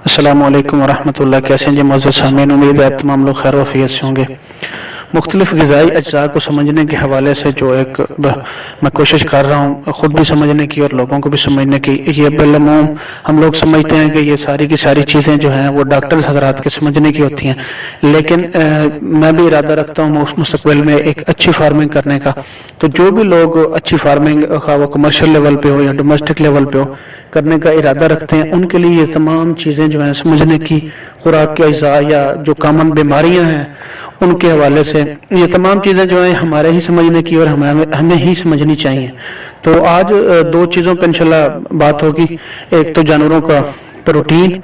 अस्सलामु अलैकुम वरहमतुल्लाह। कैसे हैं जी मोअज़्ज़ज़ सामीन, उम्मीद है तमाम लोग खैर वफ़ियत से होंगे। मुख्तलिफ ग़िज़ाई अज्ज़ा को समझने के हवाले से जो एक मैं कोशिश कर रहा हूँ ख़ुद भी समझने की और लोगों को भी समझने की। ये बिलअमूम हम लोग समझते हैं कि ये सारी की सारी चीज़ें जो हैं वो डॉक्टर्स हज़रात के समझने की होती हैं, लेकिन मैं भी इरादा रखता हूँ मुस्तक़बिल में एक अच्छी फार्मिंग करने का। तो जो भी लोग अच्छी फार्मिंग खा वो कमर्शियल लेवल पे हो या डोमेस्टिक लेवल पे हो करने का इरादा रखते हैं, उनके लिए ये तमाम चीज़ें जो हैं समझने की, खुराक के अज्ज़ा या जो कॉमन बीमारियां हैं उनके हवाले से ये तमाम चीज़ें जो हैं हमारे ही समझने की और हमें ही समझनी चाहिए। तो आज दो चीज़ों पर इंशाल्लाह बात होगी। एक तो जानवरों का प्रोटीन,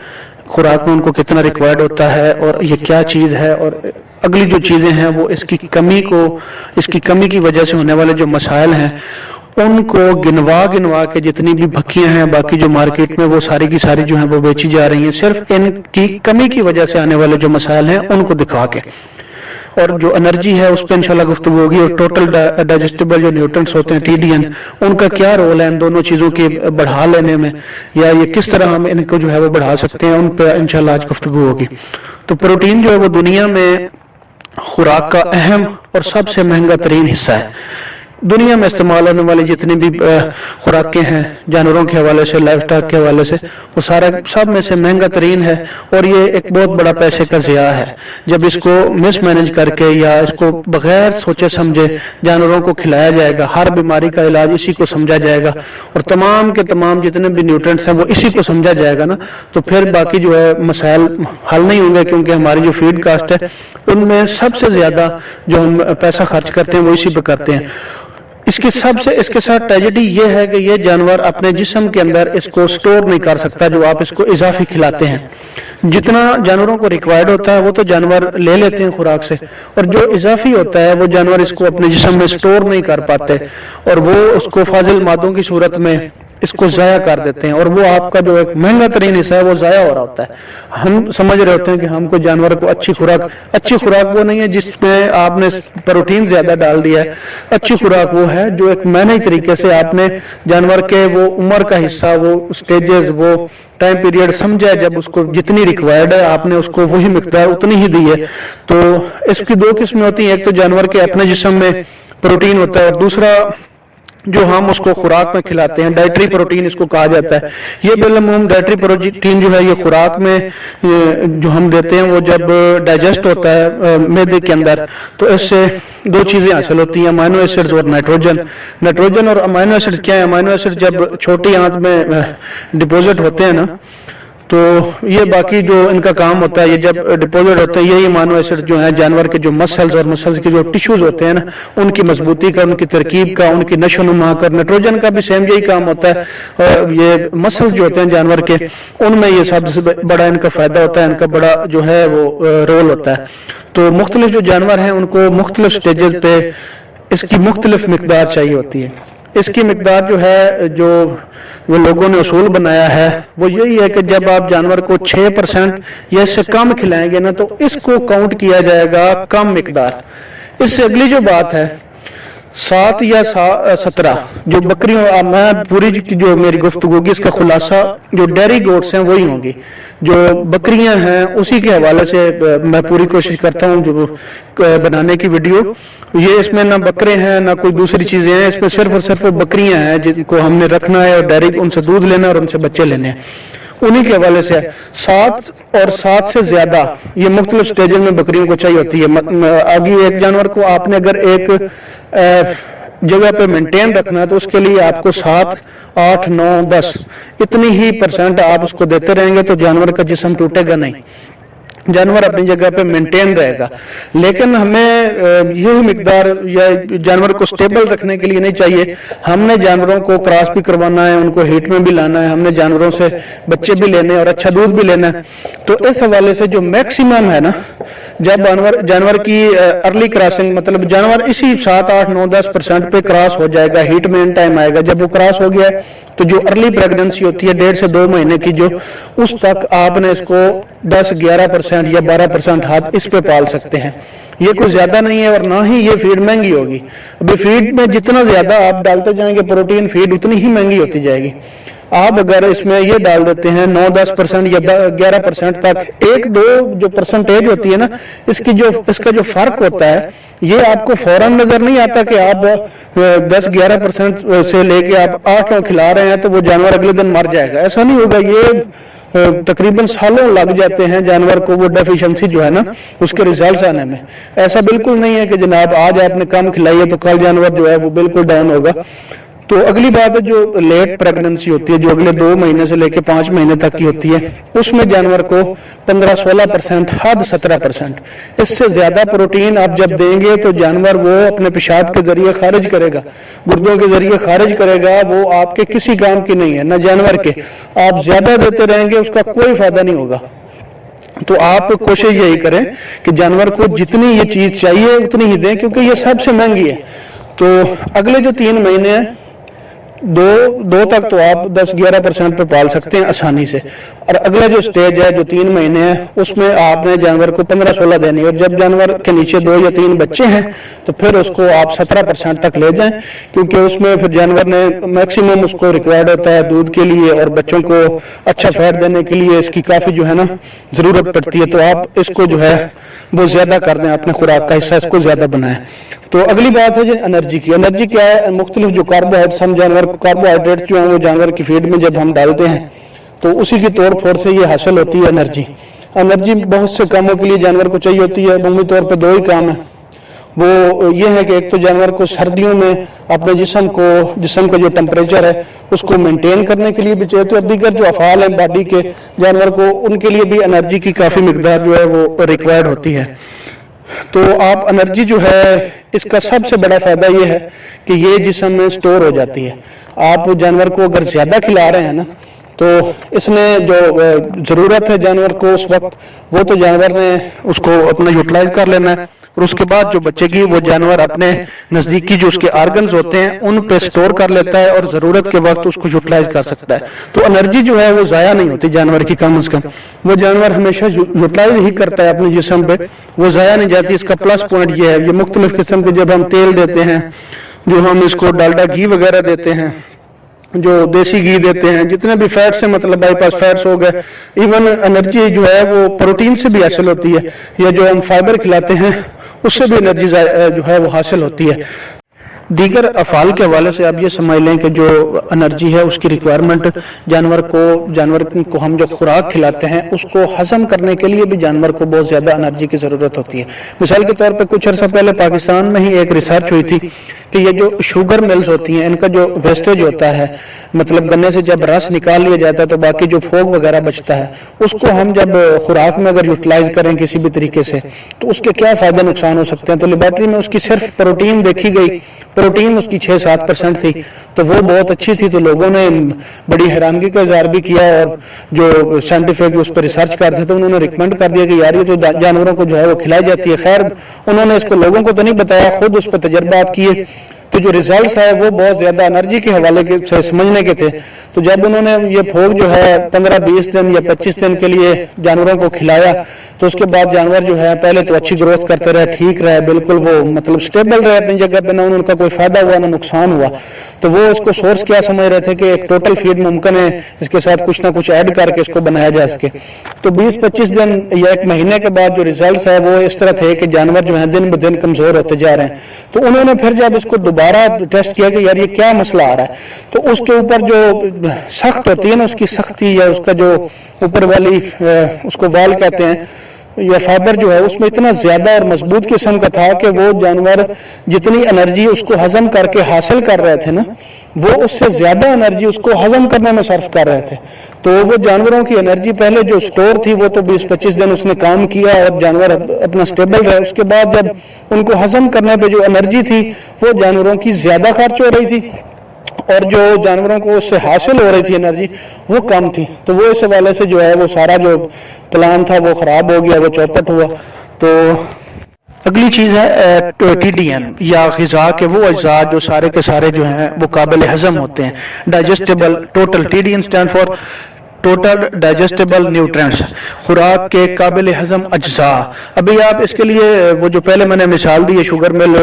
खुराक में उनको कितना रिक्वायर्ड होता है और ये क्या चीज़ है, और अगली जो चीज़ें हैं वो इसकी कमी की वजह से होने वाले जो मसाइल हैं उनको गिनवा के जितनी भी भक्कियां हैं बाकी जो मार्केट में वो सारी की सारी जो हैं वो बेची जा रही हैं, सिर्फ इनकी कमी की वजह से आने वाले जो मसाइल हैं उनको दिखा के। और जो एनर्जी है उस पर इंशाल्लाह गुफ्तगू होगी। और टोटल डाइजेस्टेबल जो न्यूट्रिएंट्स होते हैं TDN, उनका क्या रोल है इन दोनों चीज़ों के बढ़ा लेने में, या ये किस तरह हम इनको जो है वो बढ़ा सकते हैं, उन पर इंशाल्लाह आज गुफ्तगू होगी। तो प्रोटीन जो है वो दुनिया में खुराक का अहम और सबसे महंगा तरीन हिस्सा है। दुनिया में इस्तेमाल होने वाली जितनी भी खुराकें हैं जानवरों के हवाले से, लाइफ स्टॉक के हवाले से, वो सारा सब में से महंगा तरीन है। और ये एक बहुत बड़ा पैसे का ज़िया है जब इसको मिसमैनेज करके या इसको बगैर सोचे समझे जानवरों को खिलाया जाएगा। हर बीमारी का इलाज इसी को समझा जाएगा और तमाम के तमाम जितने भी न्यूट्रिएंट्स हैं वो इसी को समझा जाएगा ना, तो फिर बाकी जो है मसाइल हल नहीं होंगे, क्योंकि हमारी जो फीड कास्ट है उनमें सबसे ज़्यादा जो हम पैसा खर्च करते हैं वो इसी पर करते हैं। इसके साथ ट्रेजेडी ये है कि ये जानवर अपने जिस्म के अंदर इसको स्टोर नहीं कर सकता जो आप इसको इजाफी खिलाते हैं। जितना जानवरों को रिक्वायर्ड होता है वो तो जानवर ले लेते हैं खुराक से, और जो इजाफी होता है वो जानवर इसको अपने जिस्म में स्टोर नहीं कर पाते और वो उसको फाजिल मादों की सूरत में इसको ज़ाया कर देते हैं, और वो आपका जो एक महंगा तरीन हिस्सा है वो ज़ाया हो रहा होता है। हम समझ रहे होते हैं कि हमको जानवर को अच्छी खुराक वो नहीं है जिसमें आपने प्रोटीन ज्यादा डाल दिया है। अच्छी खुराक वो है जो एक मैंने तरीके से आपने जानवर के वो उम्र का हिस्सा, वो स्टेजेस, वो टाइम पीरियड समझा, जब उसको जितनी रिक्वायर्ड है आपने उसको वही मिकदार उतनी ही दी है। तो इसकी दो किस्में होती हैं, एक तो जानवर के अपने जिस्म में प्रोटीन होता है और दूसरा जो हम उसको खुराक में खिलाते हैं, डाइटरी प्रोटीन इसको कहा जाता है। ये बिलअमूम डाइटरी प्रोटीन जो है ये खुराक में जो हम देते हैं वो जब डाइजेस्ट होता है मैदे के अंदर, तो इससे दो चीज़ें हासिल होती हैं, अमाइनो एसिड्स और नाइट्रोजन। और अमाइनो एसिड्स क्या है? अमाइनो एसिड जब छोटी आंत में डिपॉजिट होते हैं ना, तो ये बाकी जो इनका काम होता है, ये जब डिपॉजिट होते हैं यही अमाइनो एसिड जो है जानवर के जो मसल्स के जो टिश्यूज होते हैं ना उनकी मजबूती का, उनकी तरकीब का, उनकी नशोनुमा का। नाइट्रोजन का भी सेम यही काम होता है। और ये मसल्स जो होते हैं जानवर के उनमें ये सबसे बड़ा इनका फायदा होता है, इनका बड़ा जो है वो रोल होता है। तो मुख्तलिफ जो जानवर हैं उनको मुख्तलिफ स्टेजेस पे इसकी मुख्तलिफ मिकदार चाहिए होती है। इसकी मिकदार जो है जो वो लोगों ने उसूल बनाया है वो यही है कि जब आप जानवर को 6% या इससे कम खिलाएंगे ना तो इसको काउंट किया जाएगा कम मिकदार। इससे अगली जो बात है 7 या 17 जो बकरियों, मैं पूरी जो मेरी गुफ्तगू होगी इसका खुलासा जो डेयरी गोट्स हैं वही होंगी। जो बकरियां हैं उसी के हवाले से मैं पूरी कोशिश करता हूँ जो बनाने की वीडियो। ये इसमें ना बकरे हैं ना कोई दूसरी चीजें हैं, इसमें सिर्फ और सिर्फ बकरियां हैं जिनको हमने रखना है और डायरेक्ट उनसे दूध लेना है और उनसे बच्चे लेने हैं, उन्हीं के हवाले से 7 और 7 से ज्यादा ये मुख्तलिफ स्टेजेस में बकरियों को चाहिए होती है। आगे एक जानवर को आपने अगर एक जगह पे मेंटेन रखना है तो उसके लिए आपको 7, 8, 9, 10 इतनी ही % आप उसको देते रहेंगे तो जानवर का जिस्म टूटेगा नहीं, जानवर अपनी जगह पे मेंटेन रहेगा। लेकिन हमें यही मिकदार या जानवर को स्टेबल रखने के लिए नहीं चाहिए। हमने जानवरों को क्रॉस भी करवाना है, उनको हीट में भी लाना है, हमने जानवरों से बच्चे भी लेने और अच्छा दूध भी लेना है। तो इस हवाले से जो मैक्सिमम है ना, जब जानवर की अर्ली क्रॉसिंग, मतलब जानवर इसी 7, 8, 9, 10% पे क्रॉस हो जाएगा, हीट में इन टाइम आएगा। जब वो क्रॉस हो गया तो जो अर्ली प्रेगनेंसी होती है 1.5 से 2 महीने की, जो उस तक आपने इसको 10, 11% या 12% हाथ इस पे पाल सकते हैं। ये कोई ज्यादा नहीं है और ना ही ये फीड महंगी होगी। अभी फीड में जितना ज्यादा आप डालते जाएंगे प्रोटीन, फीड उतनी ही महंगी होती जाएगी। आप अगर इसमें ये डाल देते हैं 9-10% या 11% तक, 1-2 जो परसेंटेज होती है ना, इसका जो फर्क होता है ये आपको फौरन नजर नहीं आता कि आप 10-11% से लेके आप 8 खिला रहे हैं तो वो जानवर अगले दिन मर जाएगा, ऐसा नहीं होगा। ये तकरीबन सालों लग जाते हैं जानवर को वो डेफिशिएंसी जो है ना उसके रिजल्ट्स आने में। ऐसा बिल्कुल नहीं है कि जनाब आज आपने कम खिलाई है तो कल जानवर जो है वो बिल्कुल डाउन होगा। तो अगली बात है जो लेट प्रेगनेंसी होती है, जो अगले 2 महीने से लेकर 5 महीने तक की होती है, उसमें जानवर को 15-16%, हद 17%, इससे ज्यादा प्रोटीन आप जब देंगे तो जानवर वो अपने पेशाब के जरिए खारिज करेगा, गुर्दों के जरिए खारिज करेगा, वो आपके किसी काम की नहीं है, न जानवर के। आप ज्यादा देते रहेंगे उसका कोई फायदा नहीं होगा। तो आप कोशिश यही करें कि जानवर को जितनी ये चीज चाहिए उतनी ही दें, क्योंकि ये सबसे महंगी है। तो अगले जो 3 महीने हैं, दो तक तो आप 10-11% पे पाल सकते हैं आसानी से, और अगला जो स्टेज है जो 3 महीने है उसमें आपने जानवर को 15-16 देनी है, और जब जानवर के नीचे 2 या 3 बच्चे हैं तो फिर उसको आप 17% तक ले जाएं, क्योंकि उसमें फिर जानवर ने मैक्सिमम उसको रिक्वायर्ड होता है दूध के लिए, और बच्चों को अच्छा फैट देने के लिए इसकी काफी जो है ना जरूरत पड़ती है। तो आप इसको जो है वो ज्यादा कर दें, अपने खुराक का हिस्सा इसको ज्यादा बनाएं। तो अगली बात है जी एनर्जी की। एनर्जी क्या है? मुख्तलिफ जो कार्बोहाइड्रेट्स हम जानवर कार्बोहाइड्रेट जो है वो जानवर की फीड में जब हम डालते हैं तो उसी की तोड़ फोड़ से ये हासिल होती है एनर्जी। एनर्जी बहुत से कामों के लिए जानवर को चाहिए होती है। अमूमी तौर पर 2 ही काम है, वो ये है कि एक तो जानवर को सर्दियों में अपने जिस्म का जो टेम्परेचर है उसको मेंटेन करने के लिए भी चाहिए, तो दीगर जो अफाल हैं बॉडी के जानवर को उनके लिए भी एनर्जी की काफी मिकदार जो है वो रिक्वायर्ड होती है। तो आप एनर्जी जो है इसका सबसे बड़ा फायदा ये है कि ये जिस्म में स्टोर हो जाती है। आप जानवर को अगर ज्यादा खिला रहे हैं ना तो इसमें जो जरूरत है जानवर को उस वक्त वो तो जानवर ने उसको अपना यूटिलाइज कर लेना है, और उसके बाद जो बचेगी वो जानवर अपने नजदीकी जो उसके ऑर्गन्स होते हैं उन पे स्टोर कर लेता है और जरूरत के वक्त उसको यूटिलाइज कर सकता है। तो एनर्जी जो है वो जाया नहीं होती जानवर की, कम से कम वो जानवर हमेशा यूटिलाइज ही करता है अपने जिस्म पे, वो जाया नहीं जाती। इसका प्लस पॉइंट ये है, ये मुख्तलिफ किस्म के जब हम तेल देते हैं, जो हम इसको डालडा घी वगैरह देते हैं, जो देसी घी देते हैं, जितने भी फैट से मतलब बाईपास फैट्स हो गए, इवन एनर्जी जो है वो प्रोटीन से भी हासिल होती है, या जो हम फाइबर खिलाते हैं उससे भी एनर्जी जो है वो हासिल होती है। दीगर अफाल के हवाले से आप ये समझ लें कि जो एनर्जी है उसकी रिक्वायरमेंट जानवर को हम जो खुराक खिलाते हैं उसको हजम करने के लिए भी जानवर को बहुत ज्यादा एनर्जी की जरूरत होती है। मिसाल के तौर पे कुछ अर्सा पहले पाकिस्तान में ही एक रिसर्च हुई थी कि ये जो शुगर मिल्स होती हैं इनका जो वेस्टेज होता है, मतलब गन्ने से जब रस निकाल लिया जाता है तो बाकी जो फोग वगैरह बचता है उसको हम जब खुराक में अगर यूटिलाइज करें किसी भी तरीके से तो उसके क्या फायदे नुकसान हो सकते हैं। तो लेबोरेटरी में उसकी सिर्फ प्रोटीन देखी गई, प्रोटीन उसकी 6-7% थी, तो वो बहुत अच्छी थी। तो लोगों ने बड़ी हैरानगी का इजहार भी किया, और जो साइंटिफिक उस पर रिसर्च करते थे उन्होंने रिकमेंड कर दिया कि यार ये तो जानवरों को जो है वो खिलाई जाती है। खैर उन्होंने इसको लोगों को तो नहीं बताया, खुद उस पर तजर्बात किए, तो जो रिजल्ट्स है वो बहुत ज्यादा एनर्जी के हवाले से समझने के थे। तो जब उन्होंने ये फोग जो है 15-20 दिन या 25 दिन के लिए जानवरों को खिलाया तो उसके बाद जानवर जो है पहले तो अच्छी ग्रोथ करते रहे, ठीक रहे, बिल्कुल वो मतलब स्टेबल रहे अपनी जगह पे, ना उनका कोई फायदा हुआ ना नुकसान हुआ। तो वो इसको सोर्स क्या समझ रहे थे कि एक टोटल फीड मुमकिन है इसके साथ कुछ ना कुछ ऐड करके इसको बनाया जा सके। तो 20-25 दिन या 1 महीने के बाद जो रिजल्ट है वो इस तरह थे कि जानवर जो है दिन ब दिन कमजोर होते जा रहे हैं। तो उन्होंने फिर जब इसको दोबारा टेस्ट किया कि यार ये क्या मसला आ रहा है, तो उसके ऊपर जो सख्त होती है ना उसकी सख्ती या उसका जो ऊपर वाली उसको वाल कहते हैं या फाइबर जो है उसमें इतना ज्यादा और मजबूत किस्म का था कि वो जानवर जितनी एनर्जी उसको हजम करके हासिल कर रहे थे ना वो उससे ज्यादा एनर्जी उसको हजम करने में सर्फ कर रहे थे। तो वो जानवरों की एनर्जी पहले जो स्टोर थी वो तो 20-25 दिन उसने काम किया और जानवर अपना स्टेबल रहे। उसके बाद जब उनको हजम करने पे जो एनर्जी थी वो जानवरों की ज्यादा खर्च हो रही थी और जो जानवरों को उससे हासिल हो रही थी एनर्जी वो कम थी। तो वो इस हवाले से जो है वो सारा जो प्लान था वो खराब हो गया, वो चौपट हुआ। तो अगली चीज है TDN या ग़िज़ा के वो अज्जा जो सारे के सारे जो हैं वो काबिल हजम होते हैं, digestible total. TDN stand for total digestible nutrients, खुराक के काबिल हजम अज्जा। अभी आप इसके लिए वो जो पहले मैंने मिसाल दी है शुगर मिल,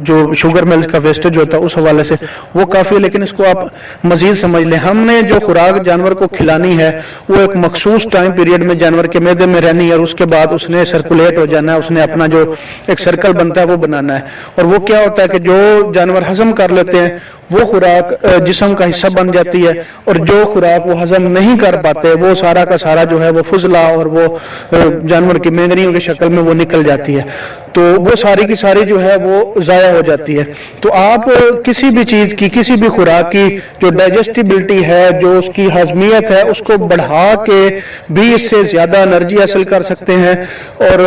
जो शुगर मिल्स का वेस्टेज होता है उस हवाले से वो काफ़ी है, लेकिन इसको आप मजीद समझ लें। हमने जो खुराक जानवर को खिलानी है वो एक मखसूस टाइम पीरियड में जानवर के मैदे में रहनी है और उसके बाद उसने सर्कुलेट हो जाना है, उसने अपना जो एक सर्कल बनता है वो बनाना है। और वो क्या होता है कि जो जानवर हजम कर लेते हैं वो खुराक जिस्म का हिस्सा बन जाती है, और जो खुराक वो हजम नहीं कर पाते वो सारा का सारा जो है वो फुजला और वो जानवर की मेंगनियों की शक्ल में वो निकल जाती है, तो वो सारी की सारी जो है वो ज़ाया हो जाती है। तो आप किसी भी चीज़ की, किसी भी खुराक की जो डाइजेस्टिबिलिटी है, जो उसकी हजमियत है, उसको बढ़ा के भी इससे ज़्यादा एनर्जी हासिल कर सकते हैं और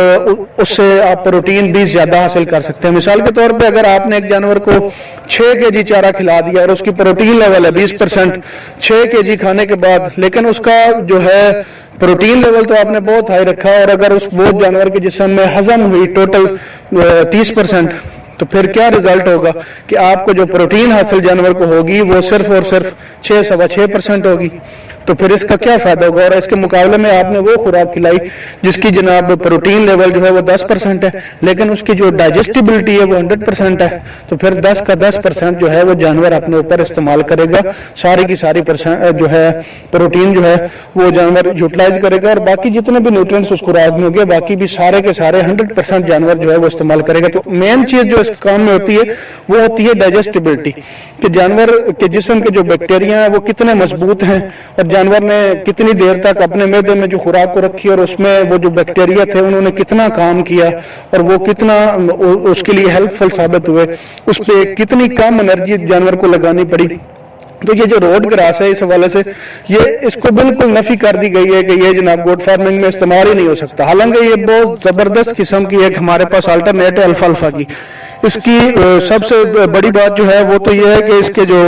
उससे आप प्रोटीन भी ज़्यादा हासिल कर सकते हैं। मिसाल के तौर पे अगर आपने एक जानवर को 6 kg चारा खिला दिया और उसकी प्रोटीन लेवल है 20%, 6 kg खाने के बाद, लेकिन उसका जो है प्रोटीन लेवल तो आपने बहुत हाई रखा, और अगर उस वो जानवर के जिस्म में हजम हुई टोटल 30%, तो फिर क्या रिजल्ट होगा कि आपको जो प्रोटीन हासिल जानवर को होगी वो सिर्फ और सिर्फ 6-6.5% होगी। तो फिर इसका क्या फायदा होगा। और इसके मुकाबले में आपने वो खुराक खिलाई जिसकी जनाब प्रोटीन लेवल जो है वो 10% है, लेकिन उसकी जो डाइजेस्टिबिलिटी है वो 100% है, तो फिर 10 का 10% जो है वो जानवर अपने ऊपर इस्तेमाल करेगा, सारी की सारी जो है प्रोटीन जो है वो जानवर यूटिलाइज करेगा, और बाकी जितने भी न्यूट्रिएंट्स उस खुराक में होंगे बाकी भी सारे के सारे 100% जानवर जो है वो इस्तेमाल करेगा। तो मेन चीज जो इस काम में होती है वो होती है डाइजेस्टिबिलिटी, कि जानवर के जिस्म के जो बैक्टीरिया हैं वो कितने मजबूत हैं, और जानवर ने कितनी देर तक अपने मैदे में जो खुराक को रखी और उसमें वो जो बैक्टीरिया थे उन्होंने कितना काम किया और वो कितना उसके लिए हेल्पफुल साबित हुए, उस पर कितनी कम एनर्जी जानवर को लगानी पड़ी। तो ये जो रोड ग्रास है इस हवाले से ये इसको बिल्कुल नफी कर दी गई है कि ये जनाब गोट फार्मिंग में इस्तेमाल ही नहीं हो सकता। हालांकि ये बहुत जबरदस्त किस्म की एक हमारे पास अल्टरनेट है अल्फाल्फा की। इसकी सबसे बड़ी बात जो है वो तो ये है कि इसके जो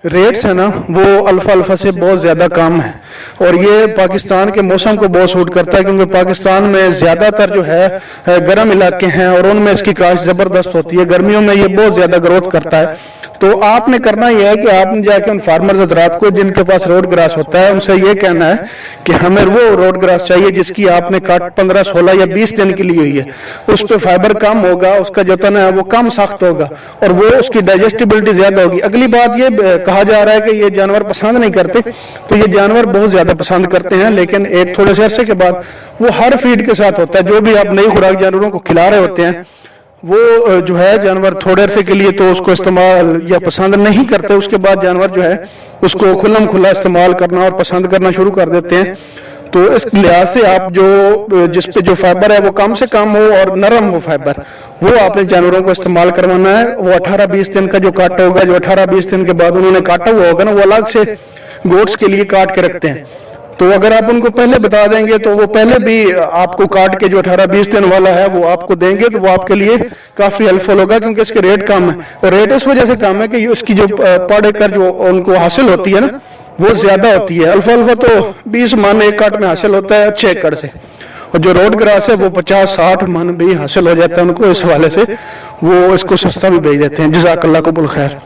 रेट्स है ना वो अल्फा से बहुत ज्यादा कम है, और ये पाकिस्तान के मौसम को बहुत सूट करता है, क्योंकि पाकिस्तान में ज्यादातर जो है गर्म इलाके हैं और उनमें इसकी काश्त जबरदस्त होती है। गर्मियों में ये बहुत ज्यादा ग्रोथ करता है। तो आपने करना यह है कि आपने जाके उन फार्मर्स हजरात को जिनके पास रोड ग्रास होता है उनसे ये कहना है कि हमें वो रोड ग्रास चाहिए जिसकी आपने काट 15, 16 या 20 दिन के लिए हुई है, उस पर फाइबर कम होगा, उसका जो तना है वो कम सख्त होगा और वो उसकी डाइजेस्टिबिलिटी ज्यादा होगी। अगली बात ये कहा जा रहा है कि ये जानवर पसंद नहीं करते, तो ये जानवर बहुत ज्यादा पसंद करते हैं, लेकिन एक थोड़े से अरसे के बाद वो हर फीड के साथ होता है। जो भी आप नई खुराक जानवरों को खिला रहे होते हैं वो जो है जानवर थोड़े अरसे के लिए तो उसको इस्तेमाल या पसंद नहीं करते, उसके बाद जानवर जो है उसको खुल्लम खुला इस्तेमाल करना और पसंद करना शुरू कर देते हैं। तो इस लिहाज से आप जो जिस पे जो फाइबर है वो कम से कम हो और नरम हो फाइबर, वो आपने जानवरों को इस्तेमाल करवाना है। वो 18-20 दिन का जो काट होगा, जो 18-20 दिन के बाद उन्होंने काटा हुआ होगा ना, वो अलग से गोट्स के लिए काट के रखते हैं। तो अगर आप उनको पहले बता देंगे तो वो पहले भी आपको काट के जो 18-20 दिन वाला है वो आपको देंगे, तो वो आपके लिए काफी हेल्पफुल होगा, क्योंकि इसके रेट कम है। और रेट इस वजह से कम है कि उसकी जो पर एकड़ जो उनको हासिल होती है ना वो ज्यादा होती है। अल्फा तो 20 मन एक काट में हासिल होता है 6 एकड़ से, और जो रोड ग्रास है वो 50-60 मन भी हासिल हो जाता है उनको। इस हवाले से वो इसको सस्ता भी बेच देते हैं। जज़ाकल्लाह कबूल खैर।